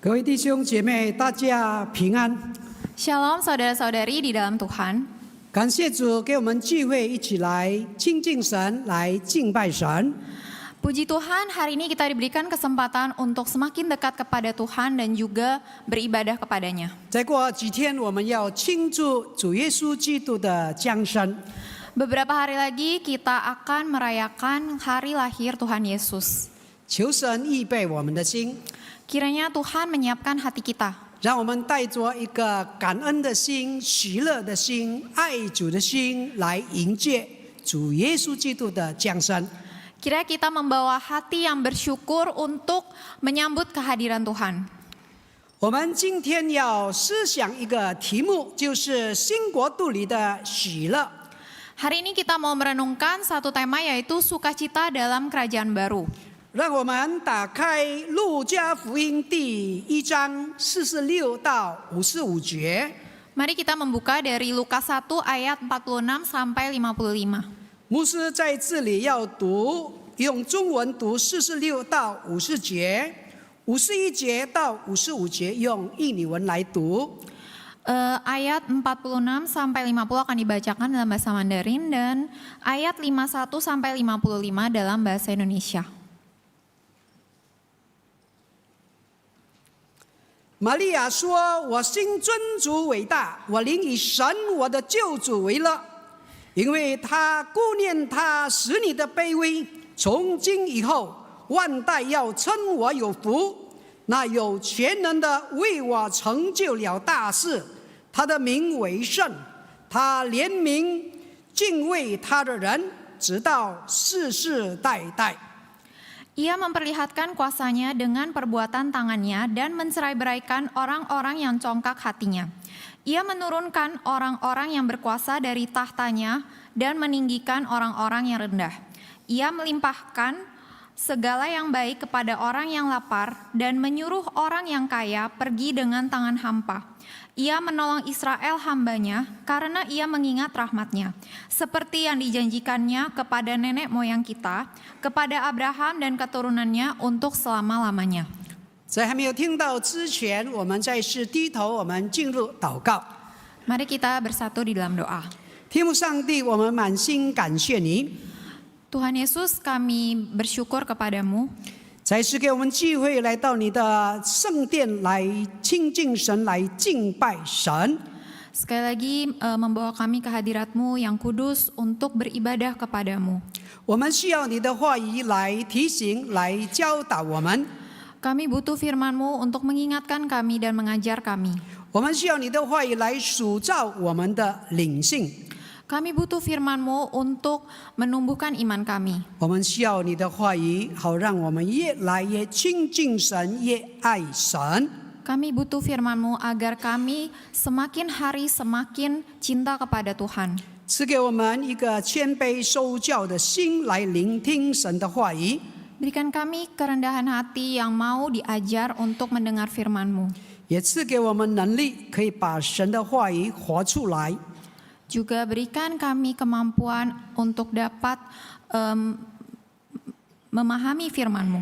各位弟兄姐妹，大家平安！ Shalom saudara-saudari di dalam Tuhan. 感谢主给我们聚会，一起来亲近神，来敬拜神。 Puji Tuhan, hari ini kita diberikan kesempatan untuk semakin dekat kepada Tuhan dan juga beribadah kepadanya. 再过几天，我们要庆祝主耶稣基督的降生。 Beberapa hari lagi kita akan merayakan hari lahir Tuhan Yesus. 求神预备我们的心， Kiranya Tuhan menyiapkan hati kita. 让我们带着一个感恩的心、喜乐的心、爱主的心，来迎接主耶稣基督的降生。 Kira kita membawa hati yang bersyukur untuk menyambut kehadiran Tuhan. 我们今天要思想一个题目，就是新国度里的喜乐。 Hari ini kita mau merenungkan satu tema yaitu sukacita dalam kerajaan baru. 让我们打开路加福音第1章46到55节。 Mari kita membuka dari Lukas 1 ayat 46 sampai 55. 牧师在这里要读，用中文读46到50节，51节到55节用印尼文来读。 Ayat 46 sampai 50 akan dibacakan dalam bahasa Mandarin dan ayat 51 sampai 55 dalam bahasa Indonesia. 玛利亚说：“我心尊主伟大，我灵以神我的救主为乐，因为他顾念他使你的卑微。从今以后，万代要称我有福。那有全能的为我成就了大事，他的名为圣，他怜悯敬畏他的人，直到世世代代。” Ia memperlihatkan kuasanya dengan perbuatan tangannya dan mencerai-beraikan orang-orang yang congkak hatinya. Ia menurunkan orang-orang yang berkuasa dari tahtanya dan meninggikan orang-orang yang rendah. Ia melimpahkan segala yang baik kepada orang yang lapar dan menyuruh orang yang kaya pergi dengan tangan hampa. Ia menolong Israel hambanya karena ia mengingat rahmatnya, seperti yang dijanjikannya kepada nenek moyang kita, kepada Abraham dan keturunannya untuk selama-lamanya. 在还没有听到之前，我们再次低头，我们进入祷告。 Mari kita bersatu di dalam doa. 天父上帝，我们满心感谢你， Tuhan Yesus, kami bersyukur kepadamu. 再次给我们机会来到你的圣殿来亲近神，来敬拜神。 Sekali lagi membawa kami ke hadirat-Mu yang kudus untuk beribadah kepadamu. 我们需要你的话语来提醒、来教导我们。 Kami butuh firman-Mu untuk mengingatkan kami dan mengajar kami. 我们需要你的话语来塑造我们的灵性。 Kami butuh firman-Mu untuk menumbuhkan iman kami. 我们需要你的话语，好让我们越来越亲近神，越爱神。 Kami butuh firman-Mu agar kami semakin hari semakin cinta kepada Tuhan. 赐给我们一个谦卑受教的心，来聆听神的话语。 Berikan kami kerendahan hati yang mau diajar untuk mendengar firman-Mu. 也赐给我们能力，可以把神的话语活出来。 Juga berikan kami kemampuan untuk dapat memahami firman-Mu.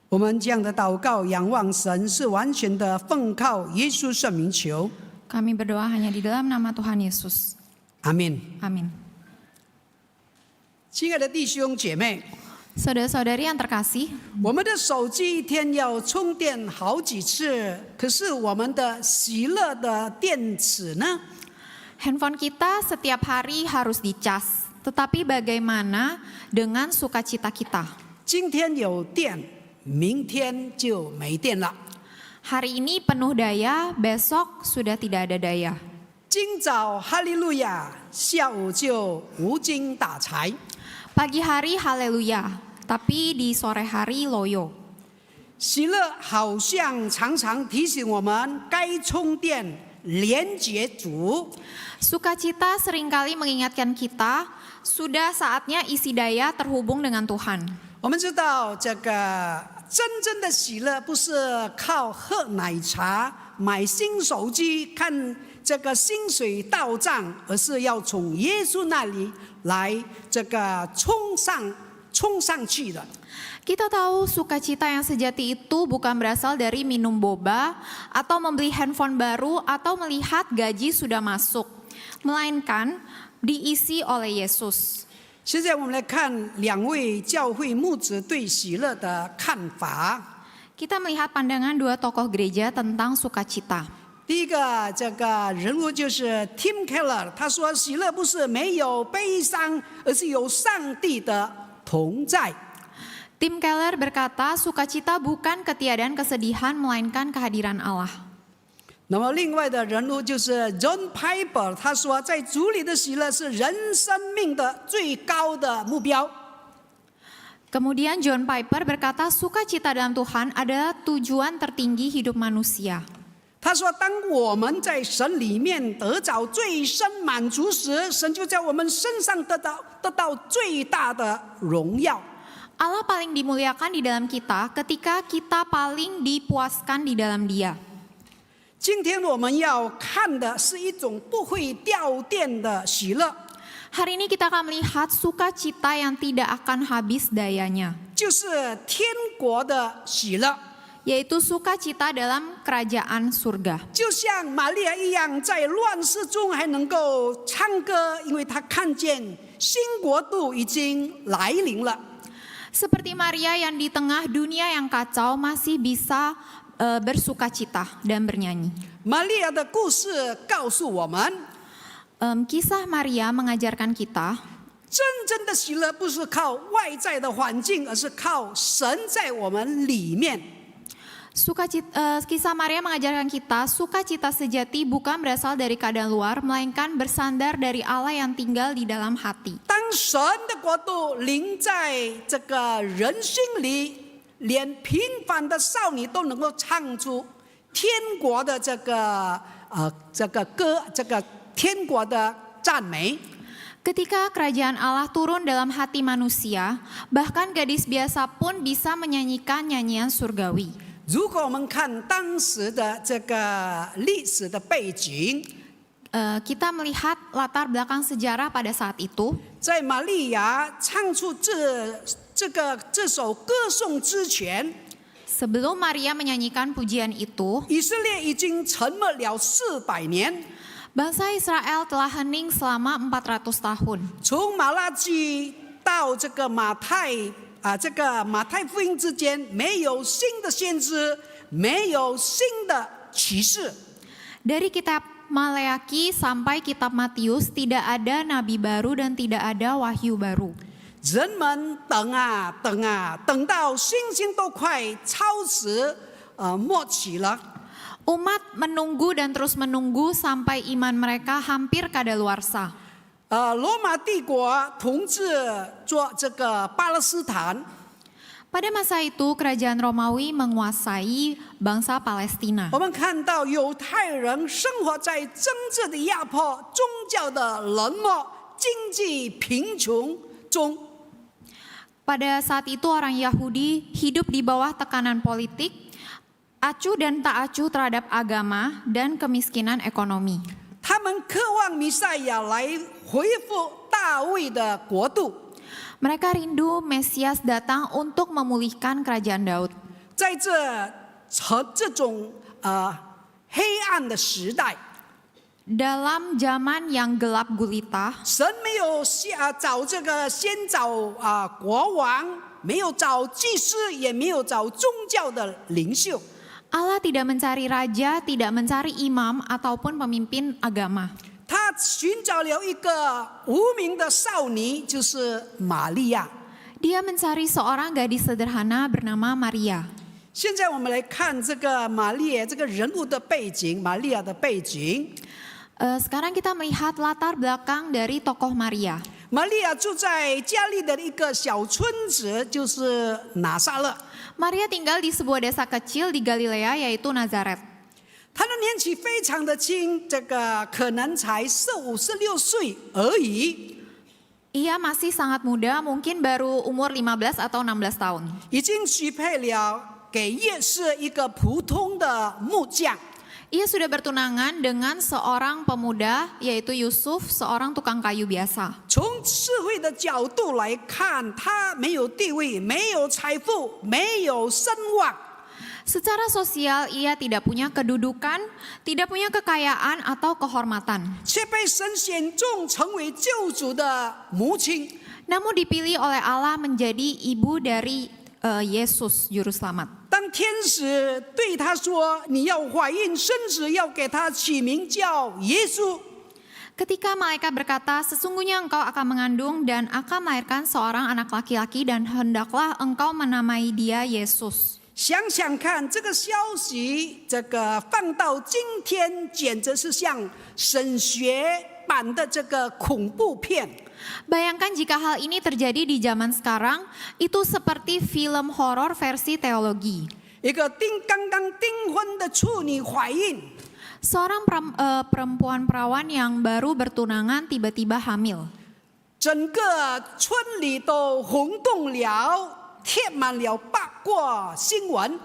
我们这样的祷告，仰望神，是完全的奉靠耶稣圣名求。 Kami berdoa hanya di dalam nama Tuhan Yesus. 阿门。 Amin. 亲爱的弟兄姐妹， Saudara-saudari yang terkasih, 我们的手机一天要充电好几次，可是我们的喜乐的电池呢？ handphone kita setiap hari harus dicas. Tetapi bagaimana dengan sukacita kita? 今天有电，明天就没电了。 Hari ini penuh daya, besok sudah tidak ada daya. 今早哈利路亚，下午就无精打采。 Pagi hari haleluya, tapi di sore hari loyo. 喜乐好像常常提醒我们该充电，连接主。 Sukacita seringkali mengingatkan kita, sudah saatnya isi daya terhubung dengan Tuhan. 我们知道，这个真正的喜乐不是靠喝奶茶、买新手机、看这个薪水到账，而是要从耶稣那里来这个冲上去的。 Kita tahu sukacita yang sejati itu bukan berasal dari minum boba atau membeli handphone baru atau melihat gaji sudah masuk, melainkan diisi oleh Yesus. 现在我们来看两位教会牧者对喜乐的看法。 Kita melihat pandangan dua tokoh gereja tentang sukacita. 第一个这个人物就是 Tim Keller， 他说喜乐不是没有悲伤，而是有上帝的同在。 Tim Keller berkata, sukacita bukan ketiadaan kesedihan, melainkan kehadiran Allah. 那么另外的人物就是 John Piper， 他说在主里的喜乐是人生命的最高的目标。 Kemudian John Piper berkata, sukacita dalam Tuhan adalah tujuan tertinggi hidup manusia. 他说当我们在神里面得着最深满足时，神就在我们身上得到最大的荣耀。 Allah paling dimuliakan di dalam kita ketika kita paling dipuaskan di dalam Dia. 今天我们要看的是一种不会掉电的喜乐， Hari ini kita akan melihat sukacita yang tidak akan habis dayanya, 就是天国的喜乐。 yaitu sukacita dalam kerajaan surga. 就像玛利亚一样，在乱世中还能够唱歌，因为她看见新国度已经来临了。 Seperti Maria yang di tengah dunia yang kacau masih bisa bersukacita dan bernyanyi. 玛利亚的故事告诉我们， Kisah Maria mengajarkan kita, 真正的喜乐不是靠外在的环境，而是靠神在我们里面。 kisah Maria mengajarkan kita, sukacita sejati bukan berasal dari keadaan luar, melainkan bersandar dari Allah yang tinggal di dalam hati. 当神的国度临在这个人心里，连平凡的少女都能够唱出天国的这个歌，这个天国的赞美。 Ketika kerajaan Allah turun dalam hati manusia, bahkan gadis biasa pun bisa menyanyikan nyanyian surgawi. 如果我们看当时的这个历史的背景， Kita melihat latar belakang sejarah pada saat itu. 在玛利亚唱出这首歌颂之前， Sebelum Maria menyanyikan pujian itu, 以色列已经沉默了400年。 bangsa Israel telah hening selama 400 tahun. 从马拉基到这个马太福音之间，没有新的先知，没有新的启示。 Dari kitab Maleaki sampai kitab Matius tidak ada nabi baru dan tidak ada wahyu baru. 人们等啊等啊，等到星星都快超时末期了。 Umat menunggu dan terus menunggu sampai iman mereka hampir kadaluarsa. 罗马帝国统治做这个巴勒斯坦。 Pada masa itu kerajaan Romawi menguasai bangsa Palestina. 我们看到犹太人生活在政治的压迫、宗教的冷漠、经济贫穷中。 Pada saat itu orang Yahudi hidup di bawah tekanan politik, acuh dan tak acuh terhadap agama dan kemiskinan ekonomi. 他们渴望弥赛亚来恢复大卫的国度。 Mereka rindu Mesias datang untuk memulihkan kerajaan Daud. 在这种黑暗的时代， Dalam zaman yang gelap gulita, 神没有先找国王，没有找祭司，也没有找宗教的领袖。 Allah tidak mencari raja, tidak mencari imam ataupun pemimpin agama. 他寻找了一个无名的少女，就是玛利亚。 Dia mencari seorang gadis sederhana bernama Maria. 现在我们来看这个玛利亚这个人物的背景，玛利亚的背景。 Sekarang kita melihat latar belakang dari tokoh Maria. 玛利亚住在加利的一个小村子，就是拿撒勒。 Maria tinggal di sebuah desa kecil di Galilea yaitu Nazaret. 她的年纪非常的轻，这个可能才15、16岁而已， Ia masih sangat muda, mungkin baru umur 15 atau 16 tahun. 已经许配了给耶稣一个普通的木匠。Ia sudah bertunangan dengan seorang pemuda, yaitu Yusuf, seorang tukang kayu biasa. 从社会的角度来看，他没有地位，没有财富，没有声望。 Secara sosial, ia tidak punya kedudukan, tidak punya kekayaan atau kehormatan. 却被神选中成为救主的母亲。 Namun dipilih oleh Allah menjadi ibu dari Yesus, Juru Selamat. 当天使对他说：“你要怀孕生子，要给他起名叫耶稣。” Ketika malaikat berkata, sesungguhnya engkau akan mengandung dan akan melahirkan seorang anak laki-laki dan hendaklah engkau menamai dia Yesus. 想想看，这个消息，这个放到今天，简直是像神学版的这个恐怖片。 Bayangkan jika hal ini terjadi di zaman sekarang, itu seperti film horor versi teologi. 一个刚刚订婚的处女怀孕， Seorang perempuan perawan yang baru bertunangan tiba-tiba hamil. 整个村里都轰动了，贴满了八卦新闻。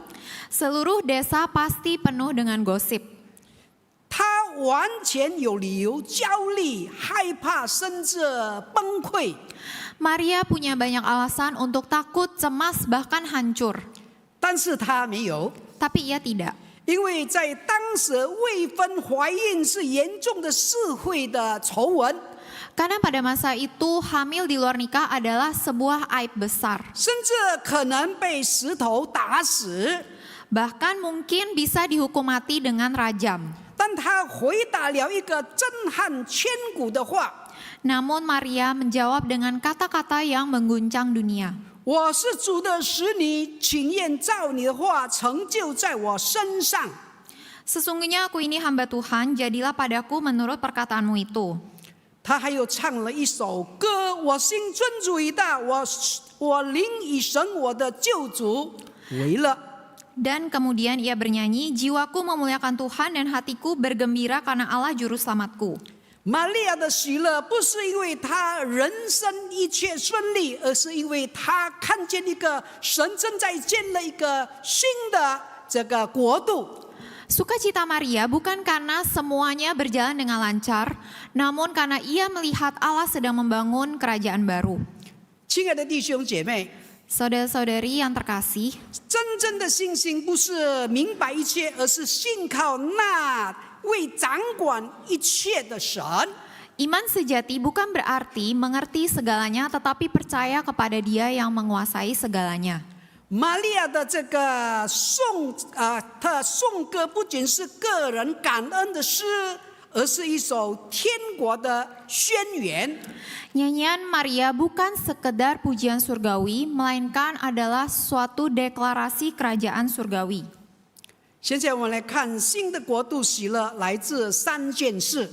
Seluruh desa pasti penuh dengan gosip. 他完全有理由焦虑、害怕，甚至崩溃。 Maria punya banyak alasan untuk takut, cemas, bahkan hancur. 但是他没有， Tapi ia tidak. 因为在当时未婚怀孕是严重的社会的丑闻， Karena pada masa itu hamil di luar nikah adalah sebuah aib besar. 甚至可能被石头打死。 Bahkan mungkin bisa dihukum mati dengan rajam. 但他回答了一个震撼千古的话： Namun Maria menjawab dengan kata-kata yang mengguncang dunia. 我是主的使女，请愿照你的话成就在我身上。 Sesungguhnya aku ini hamba Tuhan, jadilah padaku menurut perkataanmu itu. 他还有唱了一首歌：我心尊主伟大，我灵以神我的救主为乐。 Dan kemudian ia bernyanyi, jiwaku memuliakan Tuhan dan hatiku bergembira karena Allah Juru Selamatku. 玛利亚的喜乐不是因为她人生一切顺利，而是因为她看见一个神正在建了一个新的这个国度。 Sukacita Maria bukan karena semuanya berjalan dengan lancar, namun karena ia melihat Allah sedang membangun kerajaan baru. 亲爱的弟兄姐妹， Saudara-saudari yang terkasih, 真正的信心不是明白一切，而是信靠那位掌管一切的神。 iman sejati bukan berarti mengerti segalanya, tetapi percaya kepada Dia yang menguasai segalanya. 玛利亚的这个她颂歌不仅是个人感恩的诗，而是一首天国的宣言。 Nyanyian Maria bukan sekedar pujian surgawi, melainkan adalah suatu deklarasi kerajaan surgawi. 现在我们来看新的国度喜乐来自三件事。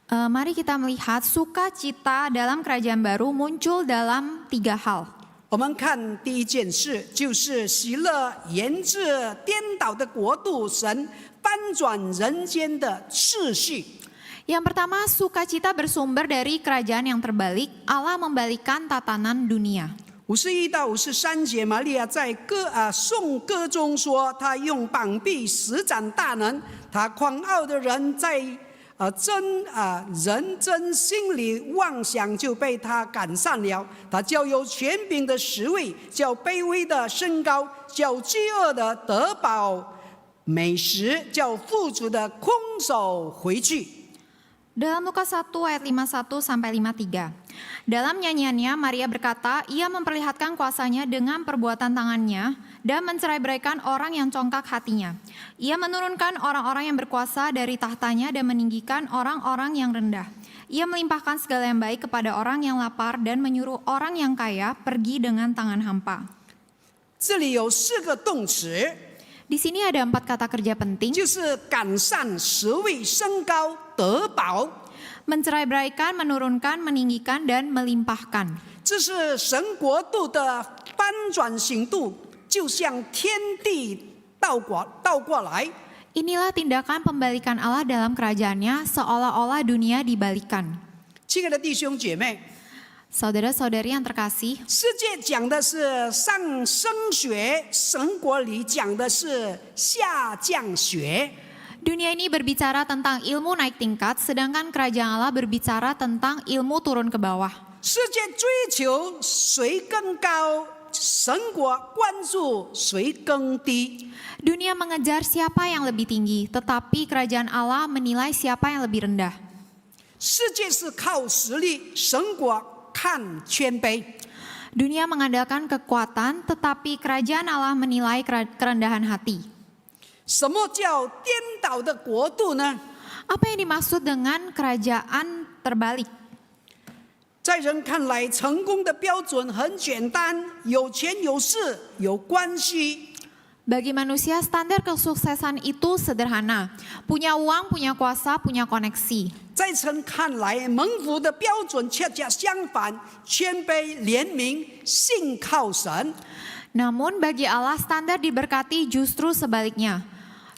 Mari kita melihat sukacita dalam kerajaan baru muncul dalam 3 hal. 我们看第一件事，就是喜乐源自颠倒的国度，神翻转人间的秩序。 Yang pertama, sukacita bersumber dari kerajaan yang terbalik, Allah membalikkan tatanan dunia. 51到53节，玛利亚在颂歌中说：“他用膀臂施展大能，他狂傲的人在人真心里妄想就被他赶散了。他叫有权柄的实位，叫卑微的升高，叫饥饿的得饱美食，叫富足的空手回去。” Dalam Lukas 1 ayat 51 sampai 53. Dalam nyanyiannya Maria berkata, ia memperlihatkan kuasanya dengan perbuatan tangannya dan mencerai-beraikan orang yang congkak hatinya. Ia menurunkan orang-orang yang berkuasa dari tahtanya dan meninggikan orang-orang yang rendah. Ia melimpahkan segala yang baik kepada orang yang lapar dan menyuruh orang yang kaya pergi dengan tangan hampa. 这里有4个动词， Di sini ada 4 kata kerja penting, 就是赶散、实位、升高、得饱。 mencerai-beraikan, menurunkan, meninggikan, dan melimpahkan. 这是神国度的翻转行度，就像天地倒过来。 Inilah tindakan pembalikan Allah dalam kerajaannya, seolah-olah dunia dibalikan. 亲爱的弟兄姐妹， Saudara-saudari yang terkasih, 世界讲的是上升学，神国里讲的是下降学。Dunia ini berbicara tentang ilmu naik tingkat, sedangkan kerajaan Allah berbicara tentang ilmu turun ke bawah. 世界追求谁更高，神国关注谁更低。 Dunia mengejar siapa yang lebih tinggi, tetapi kerajaan Allah menilai siapa yang lebih rendah. 世界是靠实力，神国看谦卑。 Dunia mengandalkan kekuatan, tetapi kerajaan Allah menilai kerendahan hati. 什么叫颠倒的国度呢？ Apa yang dimaksud dengan kerajaan terbalik? 在人看来，成功的标准很简单：有钱有势有关系。 Bagi manusia, standar kesuksesan itu sederhana. Punya uang, punya kuasa, punya koneksi. 在神看来，蒙福的标准恰恰相反：谦卑、怜悯、信靠神。 Namun bagi Allah, standar diberkati justru sebaliknya.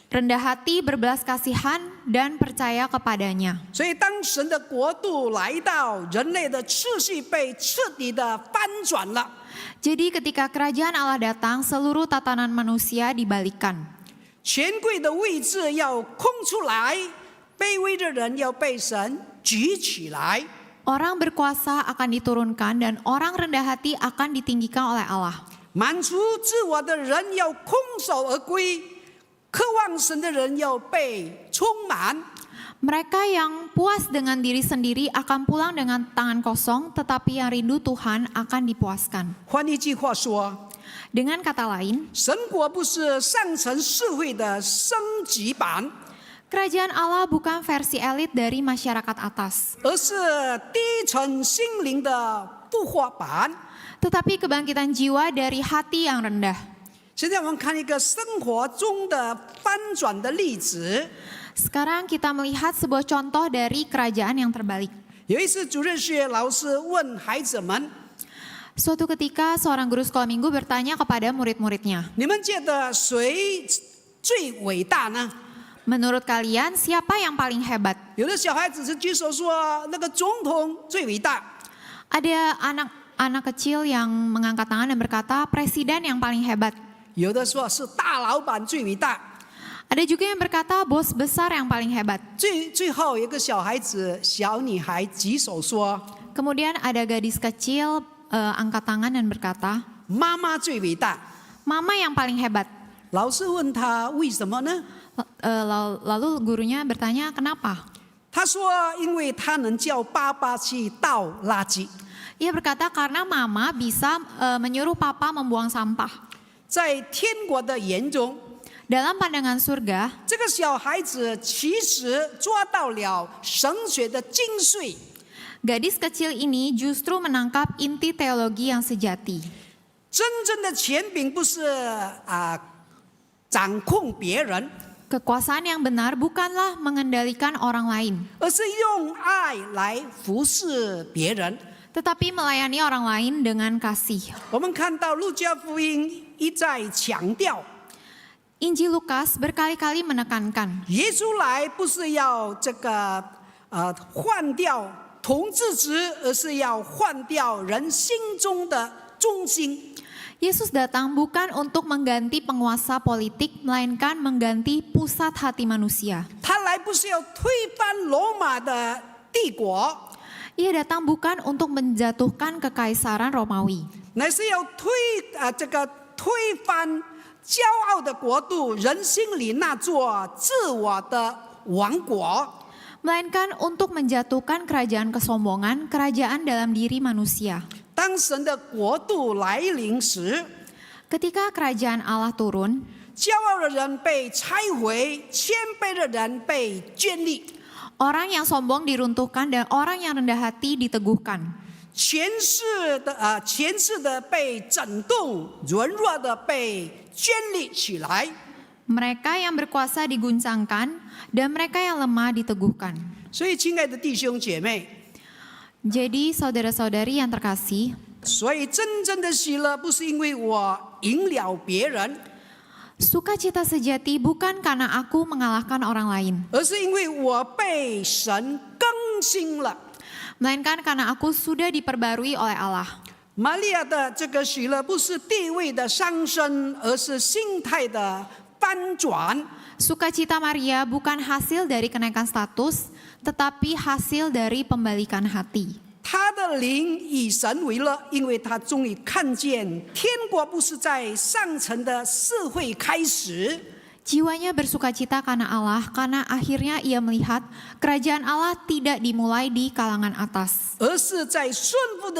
Rendah hati, berbelas kasihan, dan percaya kepadanya. 所以，当神的国度来到，人类的次序被彻底的翻转了。 Jadi ketika kerajaan Allah datang, seluruh tatanan manusia dibalikkan. 权贵的位置要空出来，卑微的人要被神举起来。 Orang berkuasa akan diturunkan dan orang rendah hati akan ditinggikan oleh Allah. 满足自我的人要空手而归，渴望神的人要被充满。 Mereka yang puas dengan diri sendiri akan pulang dengan tangan kosong, tetapi yang rindu Tuhan akan dipuaskan. 换一句话说， Dengan kata lain, 神国不是上层社会的升级版， kerajaan Allah bukan versi elit dari masyarakat atas, 而是低层心灵的复活版。 tetapi kebangkitan jiwa dari hati yang rendah. 现在我们看一个生活中的翻转的例子。 Sekarang kita melihat sebuah contoh dari kerajaan yang terbalik. 有一次，主日学老师问孩子们 Suatu ketika seorang guru sekolah minggu bertanya kepada murid-muridnya, 你们觉得谁最伟大呢？ menurut kalian siapa yang paling hebat? 有的小孩子是举手说那个总统最伟大， Ada anak kecil yang mengangkat tangan dan berkata presiden yang paling hebat. 有的说是大老板最伟大。 Ada juga yang berkata bos besar yang paling hebat. 最后有一个小孩子小女孩举手说 Kemudian ada gadis kecil angkat tangan dan berkata, 妈妈最伟大。 mama yang paling hebat. 老师问他为什么呢？ Lalu gurunya bertanya kenapa? 他说因为他能叫爸爸去倒垃圾。 Ia berkata karena mama bisa menyuruh papa membuang sampah. 在天国的眼中， Dalam pandangan surga, 这个小孩子其实抓到了神学的精髓。 gadis kecil ini justru menangkap inti teologi yang sejati. 真正的权柄不是掌控别人， Kekuasaan yang benar bukanlah mengendalikan orang lain, 而是用爱来服侍别人。 tetapi melayani orang lain dengan kasih. 我们看到路加福音一再强调， Injil Lukas berkali-kali menekankan, 耶稣来不是要换掉统治者，而是要换掉人心中的中心。 Yesus datang bukan untuk mengganti penguasa politik, melainkan mengganti pusat hati manusia. 他来不是要推翻罗马的帝国， Ia datang bukan untuk menjatuhkan kekaisaran Romawi, 乃是要推翻骄傲的国度，人心里那座自我的王国。 melainkan untuk menjatuhkan kerajaan kesombongan, kerajaan dalam diri manusia. 当神的国度来临时， Ketika kerajaan Allah turun, 骄傲的人被拆毁，谦卑的人被建立。 orang yang sombong diruntuhkan dan orang yang rendah hati diteguhkan. 权势的被整顿，软弱的被建立起来。 Mereka yang berkuasa diguncangkan dan mereka yang lemah diteguhkan. 所以，亲爱的弟兄姐妹， Jadi saudara-saudari yang terkasih, 所以真正的喜乐不是因为我赢了别人， sukacita sejati bukan karena aku mengalahkan orang lain, 而是因为我被神更新了。 melainkan karena aku sudah diperbarui oleh Allah. 玛利亚的这个喜乐不是地位的上升，而是心态的翻转。Sukacita Maria bukan hasil dari kenaikan status, tetapi hasil dari pembalikan hati. 他的灵以神为乐，因为他终于看见天国不是在上层的社会开始， Jiwanya bersukacita karena Allah, karena akhirnya ia melihat kerajaan Allah tidak dimulai di kalangan atas, 而是在顺服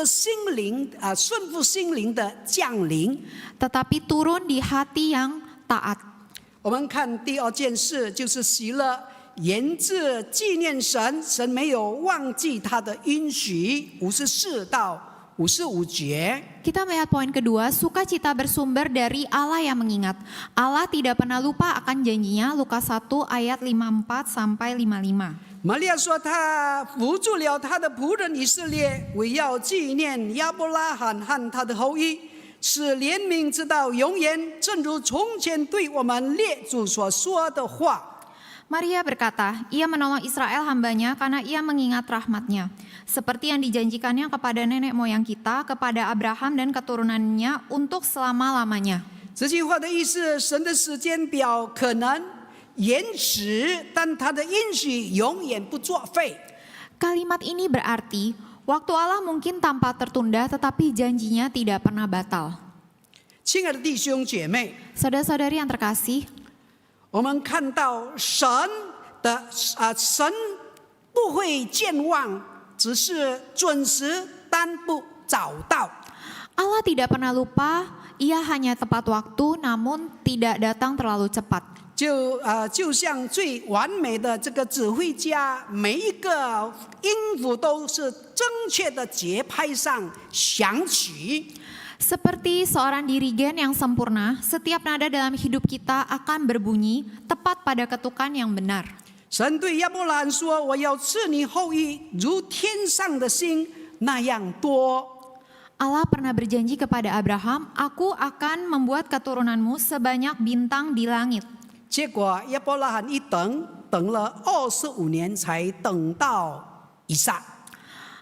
心灵的降临。 tetapi turun di hati yang taat. 我们看第二件事，就是喜乐，研制纪念神，神没有忘记他的应许。54到55节。 Kita melihat poin kedua, sukacita bersumber dari Allah yang mengingat. Allah tidak pernah lupa akan janjinya, Lukas 1 ayat 54 sampai 55. 玛利亚说：“她扶助了她的仆人以色列，为要纪念亚伯拉罕和他的后裔，使怜悯直到永远，正如从前对我们列祖所说的话。” Maria berkata, ia menolong Israel hambanya karena ia mengingat rahmatnya. Seperti yang dijanjikannya kepada nenek moyang kita, kepada Abraham dan keturunannya untuk selama-lamanya. 这句话的意思，神的时间表可能延迟，但他的应许永远不作废。 Kalimat ini berarti, waktu Allah mungkin tampak tertunda tetapi janjinya tidak pernah batal. 亲爱的弟兄姐妹， Saudara-saudari yang terkasih, 我们看到神不会健忘，只是准时但不早到。 Allah tidak pernah lupa, ia hanya tepat waktu namun tidak datang terlalu cepat. 就像最完美的这个指挥家，每一个音符都是正确的节拍上响起。 Seperti seorang dirigen yang sempurna, setiap nada dalam hidup kita akan berbunyi tepat pada ketukan yang benar. 神对亚伯拉罕说：“我要赐你后裔，如天上的星那样多。” Allah pernah berjanji kepada Abraham, aku akan membuat keturunanmu sebanyak bintang di langit. 结果亚伯拉罕一等了25年，才等到以撒。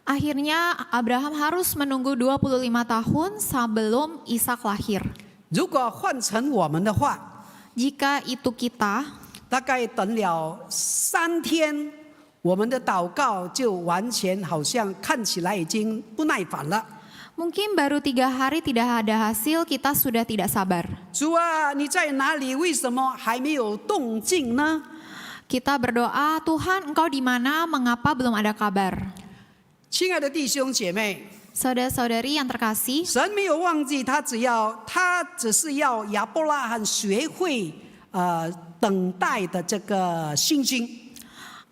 Akhirnya Abraham harus menunggu 25 tahun sebelum Ishak lahir. 如果换成我们的话， Jika itu kita, 大概等了3天，我们的祷告就完全好像看起来已经不耐烦了。 mungkin baru 3 hari tidak ada hasil, kita sudah tidak sabar. 主啊，你在哪里？为什么还没有动静呢？ Kita berdoa, Tuhan engkau di mana, mengapa belum ada kabar? 亲爱的弟兄姐妹， Saudara-saudari yang terkasih, 神没有忘记他，他只是要亚伯拉罕学会等待的这个信心。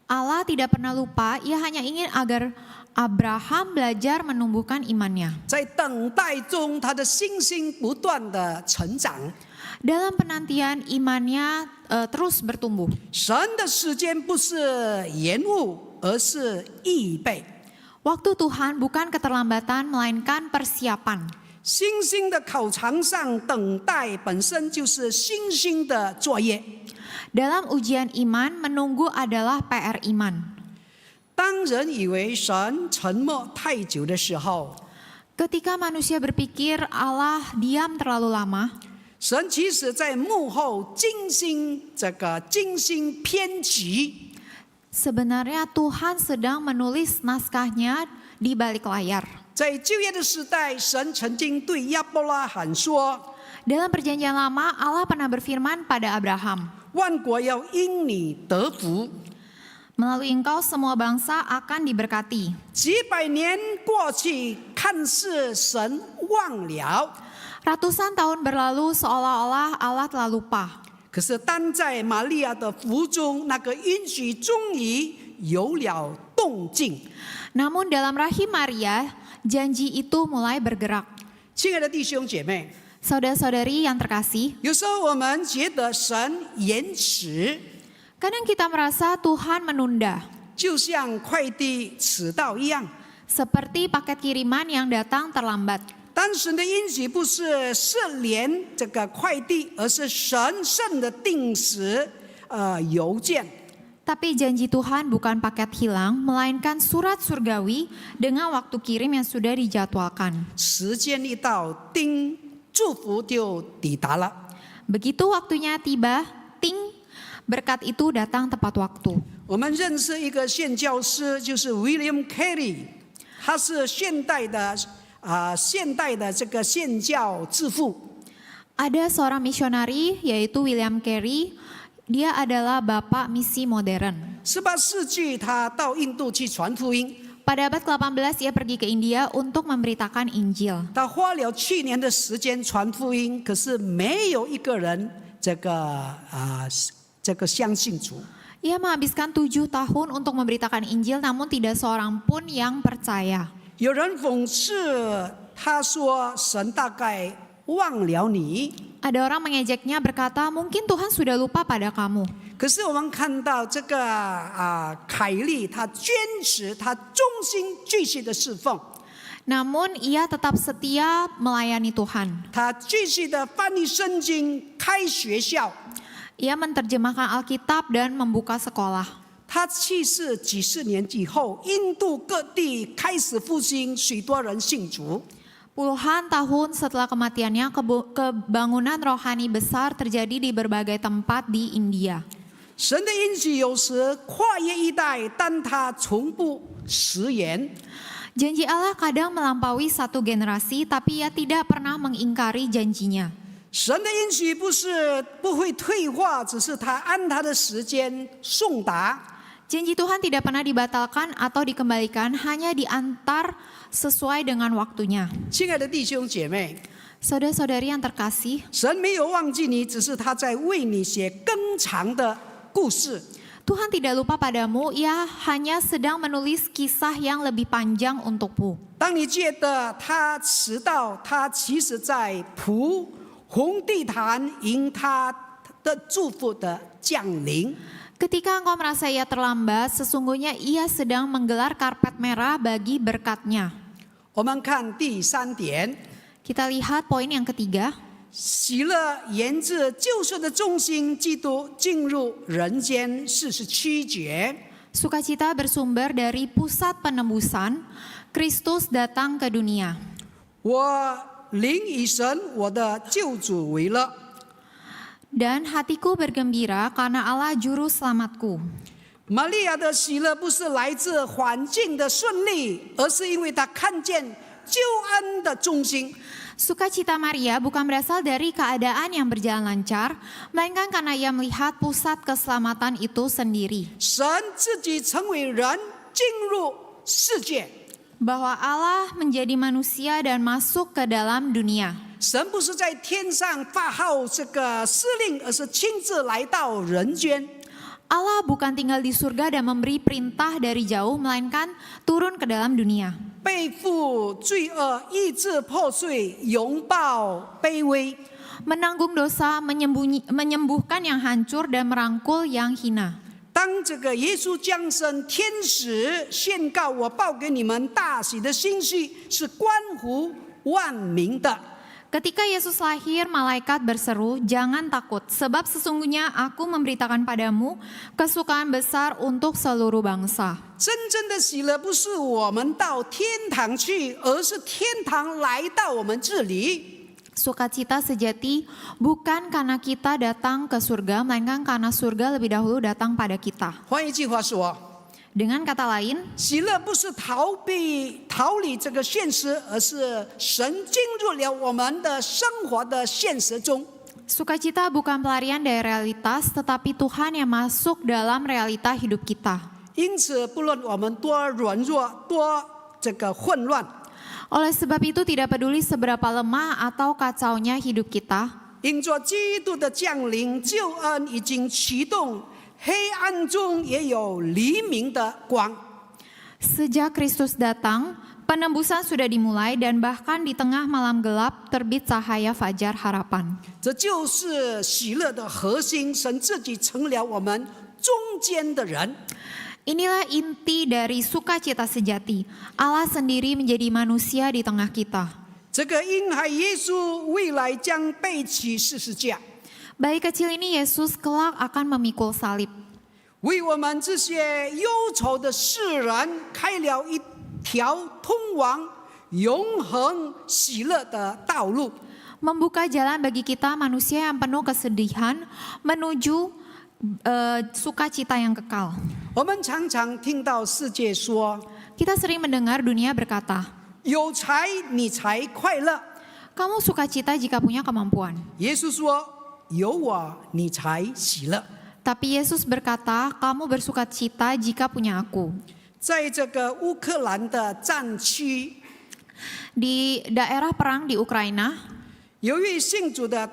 Allah tidak pernah lupa, ia hanya ingin agar Abraham belajar menumbuhkan imannya. 在等待中，他的信心不断的成长。 Dalam penantian imannya terus bertumbuh. 神的时间不是延误，而是预备。 Waktu Tuhan bukan keterlambatan, melainkan persiapan. 星星的考场上等待本身就是星星的作业。 Dalam ujian iman, menunggu adalah PR iman. 当人以为神沉默太久的时候， Ketika manusia berpikir Allah diam terlalu lama, 神其实在幕后精心编辑。 sebenarnya Tuhan sedang menulis naskahnya di balik layar. 在旧约的时代，神曾经对亚伯拉罕说： Dalam perjanjian lama, Allah pernah berfirman pada Abraham, 万国要因你得福。 melalui engkau semua bangsa akan diberkati. 几百年过去，看似神忘了， Ratusan tahun berlalu seolah-olah Allah telah lupa. 可是当在玛利亚的腹中，那个应许终于有了动静。 Namun dalam rahim Maria, janji itu mulai bergerak. 亲爱的弟兄姐妹， Saudara-saudari yang terkasih, 有时候我们觉得神延迟， kadang kita merasa Tuhan menunda, 就像快递迟到一样。 seperti paket kiriman yang datang terlambat. 但神的应许不是圣连这个快递，而是神圣的定时邮件。 Tapi janji Tuhan bukan paket hilang, melainkan surat surgawi dengan waktu kirim yang sudah dijadwalkan. 时间一到，叮，祝福就抵达了。 Begitu waktunya tiba, ting, Berkat itu datang tepat waktu. 我们认识一个宣教师，就是 William Carey， 他是现代的这个宣教之父。 Ada seorang misionari yaitu William Carey. Dia adalah bapak misi modern. 18世纪，他到印度去传福音， Pada abad ke-18 ia pergi ke India untuk memberitakan Injil. 他花了7年的时间传福音，可是没有一个人这个相信主。 Ia menghabiskan 7 tahun untuk memberitakan Injil, namun tidak seorang pun yang percaya. 有人讽刺他说：“神大概忘了你。” Ada orang mengejeknya berkata, mungkin Tuhan sudah lupa pada kamu. 可是我们看到这个凯利，他坚持，他忠心继续的侍奉， Namun ia tetap setia melayani Tuhan. 他继续的翻译圣经，开学校。 Ia menerjemahkan Alkitab dan membuka sekolah. 他去世几十年以后，印度各地开始复兴，许多人信主。 Puluhan tahun setelah kematiannya, kebangunan rohani besar terjadi di berbagai tempat di India. 神的应许有时跨越一代，但他从不食言。 Janji Allah kadang melampaui satu generasi, tapi ia tidak pernah mengingkari janjinya. 神的应许不是不会退化，只是他按他的时间送达。 Janji Tuhan tidak pernah dibatalkan atau dikembalikan, hanya diantar sesuai dengan waktunya. 亲爱的弟兄姐妹， Saudara-saudari yang terkasih, 神没有忘记你，只是他在为你写更长的故事。 Tuhan tidak lupa padamu, ia hanya sedang menulis kisah yang lebih panjang untukmu. 当你觉得他迟到，他其实在铺红地毯，迎他的祝福的降临。 Ketika engkau merasa ia terlambat, sesungguhnya ia sedang menggelar karpet merah bagi berkatnya. 我们看第3点， Kita lihat poin yang ketiga. 喜乐源自救赎的中心，基督进入人间47节。 Sukacita bersumber dari pusat penembusan, Kristus datang ke dunia. 我灵以神我的救主为乐。 Dan hatiku bergembira karena Allah juru selamatku. 玛利亚的喜乐不是来自环境的顺利，而是因为她看见救恩的中心。 Sukacita Maria bukan berasal dari keadaan yang berjalan lancar, melainkan karena ia melihat pusat keselamatan itu sendiri. 神自己成为人进入世界， Bahwa Allah menjadi manusia dan masuk ke dalam dunia. 神不是在天上发号这个司令，而是亲自来到人间。 Allah bukan tinggal di surga dan memberi perintah dari jauh, melainkan turun ke dalam dunia. 背负罪恶，医治破碎，拥抱卑微。 Menanggung dosa, menyembuhkan yang hancur dan merangkul yang hina. 当这个耶稣降生，天使宣告我报给你们大喜的信息，是关乎万民的。 Ketika Yesus lahir, malaikat berseru, "Jangan takut, sebab sesungguhnya aku memberitakan padamu kesukaan besar untuk seluruh bangsa." 真正的喜乐不是我们到天堂去，而是天堂来到我们这里。 Sukacita sejati bukan karena kita datang ke surga, melainkan karena surga lebih dahulu datang pada kita. 换一句话说， Dengan kata lain, 喜乐不是逃离这个现实，而是神进入了我们的生活的现实中。 sukacita bukan pelarian dari realitas, tetapi Tuhan yang masuk dalam realita hidup kita. 因此，不论我们多软弱，多这个混乱， Oleh sebab itu tidak peduli seberapa lemah atau kacaunya hidup kita, 因着基督的降临，救恩已经启动，黑暗中也有黎明的光。 sejak Kristus datang, penembusan sudah dimulai dan bahkan di tengah malam gelap terbit cahaya fajar harapan. 这就是喜乐的核心，神自己成了我们中间的人。 Inilah inti dari sukacita sejati. Allah sendiri menjadi manusia di tengah kita. 这个婴孩耶稣未来将背起十字架， Bayi kecil ini Yesus kelak akan memikul salib. 为我们这些忧愁的世人开了一条通往永恒喜乐的道路。 Membuka jalan bagi kita manusia yang penuh kesedihan menuju sukacita yang kekal. 我们常常听到世界说 Kita sering mendengar dunia berkata, 有财你才快乐， kamu sukacita jika punya kemampuan. 耶稣说有我你才喜乐。 Tapi Yesus berkata, kamu bersukacita jika punya aku. 在这个乌克兰的战区， Di daerah perang di Ukraina, 有一位信主的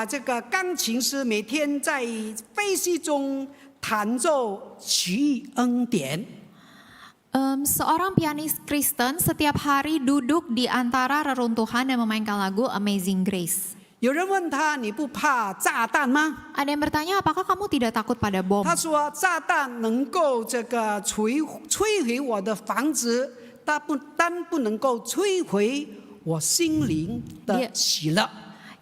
这个钢琴师，每天在飞机中弹奏奇异恩典。 seorang pianis Kristen setiap hari duduk di antara reruntuhan dan memainkan lagu Amazing Grace. 有人问他：“你不怕炸弹吗 Ada yang bertanya, apakah kamu tidak takut pada？” bom? 他说：“炸弹能够这个摧毁我的房子，但不能够摧毁我心灵的喜乐。”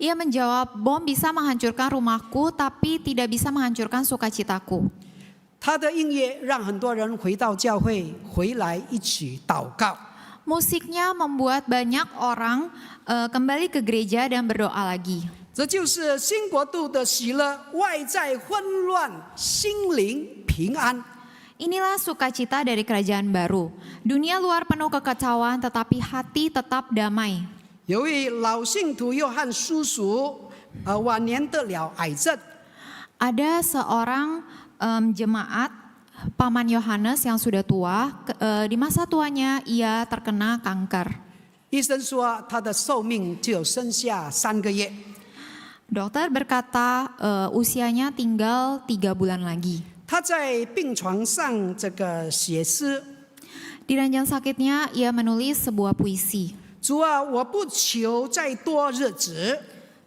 Ia menjawab, bom bisa menghancurkan rumahku, tapi tidak bisa menghancurkan sukacitaku. 他的音乐让很多人回到教会，回来一起祷告。 Musiknya membuat banyak orang kembali ke gereja dan berdoa lagi. 这就是新国度的喜乐，外在混乱，心灵平安。 Inilah sukacita dari kerajaan baru. Dunia luar penuh kekacauan, tetapi hati tetap damai. 有位老信徒约翰叔叔，晚年得了癌症， Ada seorang jemaat Paman Yohanes yang sudah tua, di masa tuanya ia terkena kanker. 医生说他的寿命只有剩下3个月。 Dokter berkata usianya tinggal 3 bulan lagi. 他在病床上这个写诗， Di ranjang sakitnya ia menulis sebuah puisi. 主啊，我不求再多日子，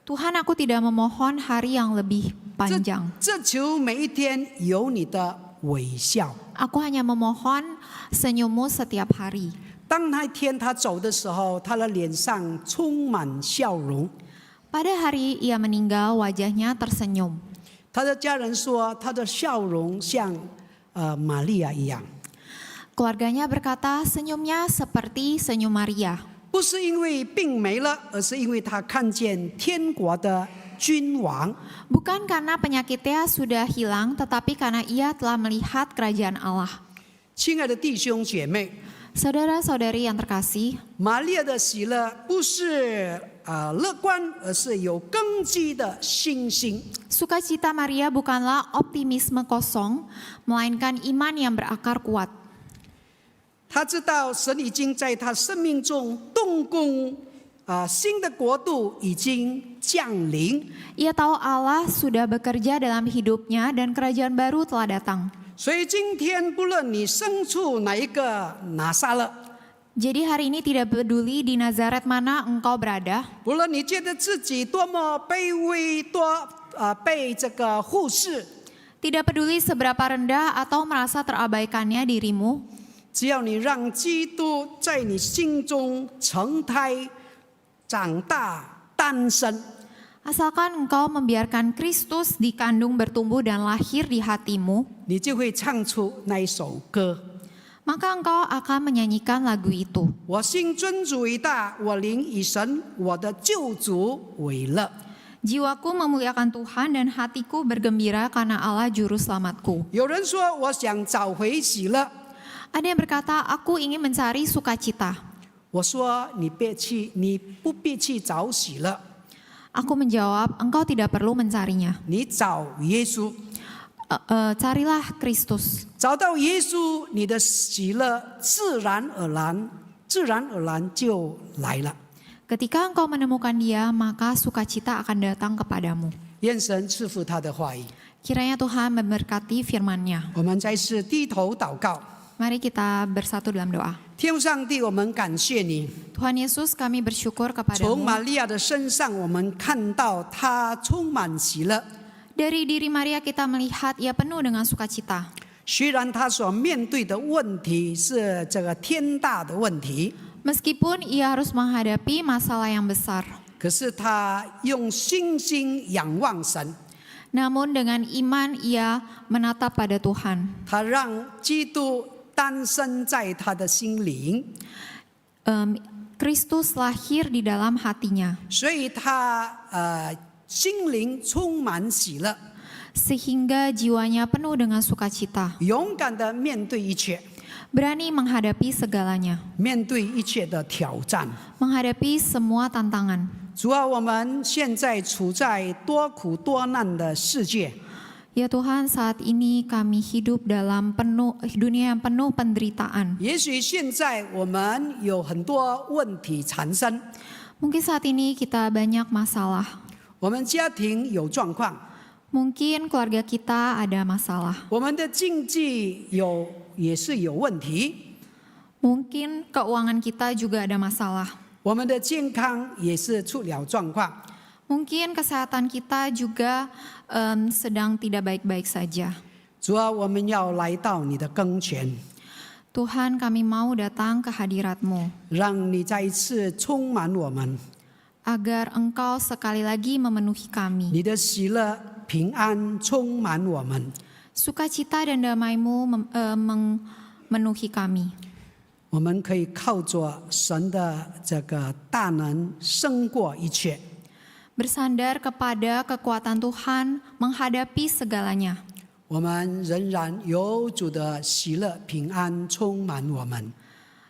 Tuhan, aku tidak memohon hari yang lebih panjang. 这求每一天有你的微笑。 Aku hanya memohon senyummu setiap hari. 当那一天他走的时候，他的脸上充满笑容。 Pada hari ia meninggal, wajahnya tersenyum. 他的家人说，他的笑容像玛利亚一样， Keluarganya berkata senyumnya seperti senyum Maria. 不是因为病没了，而是因为他看见天国的君王。 Bukan karena penyakitnya sudah hilang, tetapi karena ia telah melihat kerajaan Allah. 亲爱的弟兄姐妹， Saudara-saudari yang terkasih, 玛利亚的喜乐不是乐观，而是有根基的信心。 sukacita Maria bukanlah optimisme kosong, melainkan iman yang berakar kuat. 他知道神已经在他生命中动工，新的国度已经降临。 Ia tahu Allah sudah bekerja dalam hidupnya dan kerajaan baru telah datang. 所以今天不论你身处哪一个拿撒勒， Jadi hari ini tidak peduli di Nazaret mana engkau berada, 不论你觉得自己多么卑微，被这个忽视， tidak peduli seberapa rendah atau merasa terabaikannya dirimu, 只要你让基督在你心中成胎、长大、诞生， asalkan engkau membiarkan Kristus dikandung, bertumbuh dan lahir di hatimu, 你就会唱出那一首歌。 maka engkau akan menyanyikan lagu itu. 我心尊主伟大，我灵以神我的救主为乐。 Jiwaku memuliakan Tuhan dan hatiku bergembira karena Allah juru selamatku. 有人说，我想找回喜乐。 Ada yang berkata, aku ingin mencari sukacita. 我说，你不必去找喜乐， Aku menjawab, engkau tidak perlu mencarinya. 你找耶稣。 Carilah Kristus. 找到耶稣，你的喜乐自然而然就来了。 Ketika engkau menemukan dia, maka sukacita akan datang kepadamu. 愿神赐福他的话语。 Kiranya Tuhan memberkati firman-Nya. 我们再次低头祷告。 Mari kita bersatu dalam doa. 天父上帝，我们感谢你。 Tuhan Yesus, kami bersyukur 从 kepadamu. 玛利亚的身上，我们看到她充满喜乐。 Dari diri Maria kita melihat ia penuh dengan sukacita. 虽然她所面对的问题是这个天大的问题， Meskipun ia harus menghadapi masalah yang besar. 可是她用信心仰望神， Namun dengan iman ia menatap pada Tuhan. 她让基督诞生在她的心灵， Kristus lahir di dalam hatinya. 所以她心灵充满喜乐。sehingga jiwanya penuh dengan sukacita, 勇敢的面对一切， berani menghadapi segalanya, 面对一切的挑战。 menghadapi semua tantangan. 主啊，我们现在处在多苦多难的世界， Ya Tuhan, saat ini kami hidup dalam dunia yang penuh penderitaan. 也许现在我们有很多问题缠身， Mungkin saat ini kita banyak masalah. 我们家庭有状况， Mungkin keluarga kita ada masalah. 我们的经济也是有问题， Mungkin keuangan kita juga ada masalah. 我们的健康也是出了状况。 Mungkin kesehatan kita juga sedang tidak baik-baik saja. 主啊，我们要来到你的跟前， Tuhan, kami mau datang ke hadirat-Mu, 让你再一次充满我们， agar Engkau sekali lagi memenuhi kami. 你的喜乐、平安充满我们。 Sukacita dan damai-Mu memenuhi kami. 我们可以靠着神的这个大能胜过一切。 Bersandar kepada kekuatan Tuhan menghadapi segalanya. 我们仍然有主的喜乐、平安充满我们。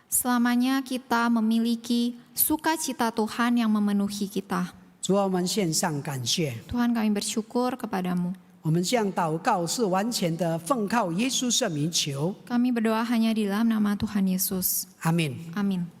Selamanya kita memiliki sukacita Tuhan yang memenuhi kita. 主啊，我们献上感谢。 Tuhan, kami bersyukur kepadamu. 我们这样祷告是完全的奉靠耶稣圣名求， Kami berdoa hanya di dalam nama Tuhan Yesus. 阿门。 Amin.